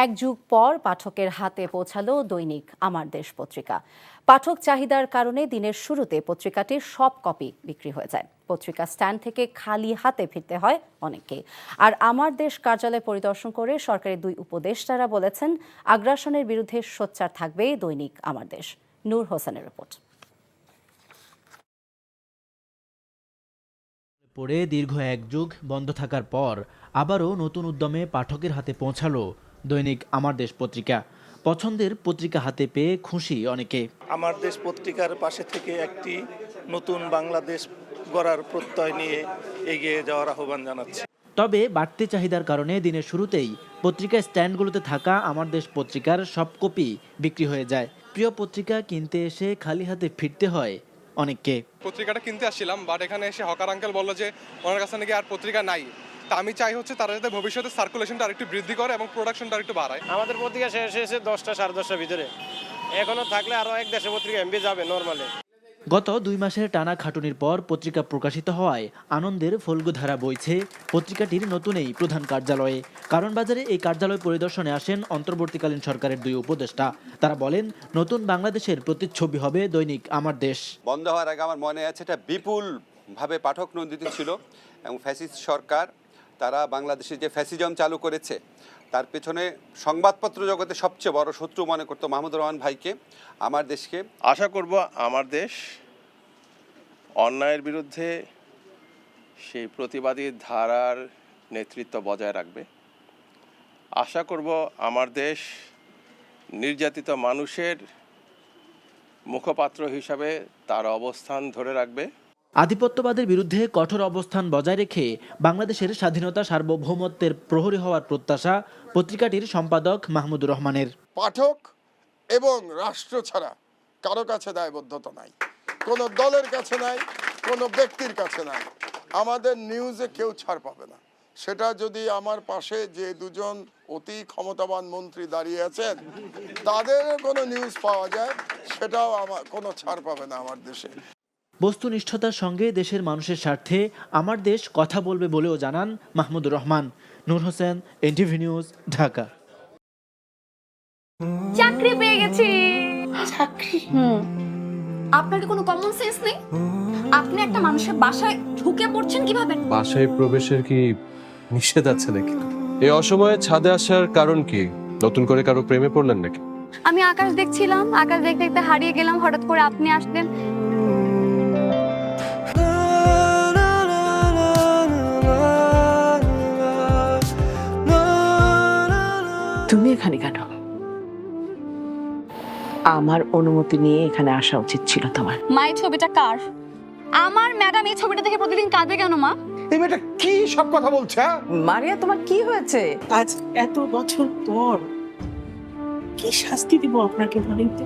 এক যুগ পর পাঠকের হাতে পৌঁছালো দৈনিক আমার দেশ পত্রিকা। পাঠক চাহিদার কারণে দিনের শুরুতে পত্রিকাটির সব কপি বিক্রি হয়ে যায়। পত্রিকা স্ট্যান্ড থেকে খালি হাতে ফিরতে হয় অনেককে। আর আমার দেশ কার্যালয় পরিদর্শন করে সরকারি দুই উপদেষ্টারা বলেছেন, আগ্রাসনের বিরুদ্ধে সোচ্চার থাকবে দৈনিক আমার দেশ। নূর হোসেনের রিপোর্ট। পরে দীর্ঘ এক যুগ বন্ধ থাকার পর আবারও নতুন উদ্যমে পাঠকের হাতে পৌঁছালো দৈনিক আমার দেশ পত্রিকা। পছন্দের পত্রিকা হাতে পেয়ে খুশি অনেকে। আমার দেশ পত্রিকার পাশে থেকে একটি নতুন বাংলাদেশ গড়ার প্রত্যয় নিয়ে এগিয়ে যাওয়ার আহ্বান জানাচ্ছি। তবে বাড়তি চাহিদার কারণে দিনের শুরুতেই পত্রিকা স্ট্যান্ডগুলোতে থাকা আমার দেশ পত্রিকার সব কপি বিক্রি হয়ে যায়। প্রিয় পত্রিকা কিনতে এসে খালি হাতে ফিরতে হয় অনেককে। পত্রিকাটা কিনতে আসছিলাম, বাট এখানে এসে হকার আঙ্কেল বললো যে ওনার কাছে নাকি আর পত্রিকা নাই। তা আমি চাই হচ্ছে তারা যাতে ভবিষ্যতে সার্কুলেশনটা আরেকটু বৃদ্ধি করে এবং প্রোডাকশনটা আরেকটু বাড়ায়। আমাদের পত্রিকা শেষ হয়েছে 10টা সাড়ে 10টার ভিতরে, এখনো থাকলে আরো এক দেশের পত্রিকা এমবি যাবে নরমালি। গত 2 মাসের টানা খাটুনির পর পত্রিকা প্রকাশিত হওয়ায় আনন্দের ফল্গুধারা বইছে পত্রিকাটির নতুন এই প্রধান কার্যালয়ে। কারণ বাজারে এই কার্যালয় পরিদর্শনে আসেন অন্তর্বর্তীকালীন সরকারের দুই উপদেষ্টা। তারা বলেন, নতুন বাংলাদেশের প্রতিচ্ছবি হবে দৈনিক আমার দেশ। বন্ধ হওয়ার আগে আমার মনে আছে এটা বিপুল ভাবে পাঠক নন্দিত ছিল এবং ফ্যাসিস্ট সরকার তারা বাংলাদেশে যে ফ্যাসিজম চালু করেছে তার পেছনে সংবাদপত্র জগতে সবচেয়ে বড় শত্রু মনে করতো মাহমুদুর রহমান ভাইকে, আমার দেশকে। আশা করব আমার দেশ অন্যায়ের বিরুদ্ধে সেই প্রতিবাদী ধারার নেতৃত্ব বজায় রাখবে। আশা করব আমার দেশ নির্যাতিত মানুষের মুখপাত্র হিসাবে তার অবস্থান ধরে রাখবে। আধিপত্যবাদের বিরুদ্ধে কঠোর অবস্থান বজায় রেখে বাংলাদেশের স্বাধীনতা সার্বভৌমত্বের প্রহরী হওয়ার প্রত্যাশা পত্রিকাটির সম্পাদক মাহমুদুর রহমানের। পাঠক এবং রাষ্ট্র ছাড়া কারো কাছে দায়বদ্ধতা নাই, কোনো দলের কাছে নাই, কোনো ব্যক্তির কাছে নাই। আমাদের নিউজে কেউ ছাড় পাবে না। সেটা যদি আমার পাশে যে দুজন অতি ক্ষমতাবান মন্ত্রী দাঁড়িয়ে আছেন তাদের কোনো নিউজ পাওয়া যায়, সেটাও আমার কোনো ছাড় পাবে না আমার দেশে। বস্তুনিষ্ঠতার সঙ্গে দেশের মানুষের স্বার্থে আমার দেশ কথা বলবে বলেও জানান মাহমুদুর রহমান। নূর হোসেন, এনটিভি নিউজ, ঢাকা। চাকরি পেয়ে গেছি। চাকরি? আপনার কি কোনো কমন সেন্স নেই? আপনি একটা মানুষের বাসায় ঢুকে পড়ছেন কিভাবে? বাসায় প্রবেশের কি নিষেধ আছে নাকি? এই অসময়ে ছাদে আসার কারণ কি? নতুন করে কারো প্রেমে পড়লেন নাকি? আমি আকাশ দেখছিলাম, আকাশ দেখতে দেখতে হারিয়ে গেলাম, হঠাৎ করে আপনি আসলেন। তুমি এখানে কেন? আমার অনুমতি নিয়ে এখানে আসা উচিত ছিল তোমার। মা, এই ছবিটা কার? আমার ম্যাডাম এই ছবিটা দেখে প্রতিদিন কাঁদবে কেন মা? এই মেয়েটা কি সব কথা বলছে? মারিয়া, তোমার কি হয়েছে? আজ এত বছর পর কি শাস্তি দিব আপনাকে বলেন তো?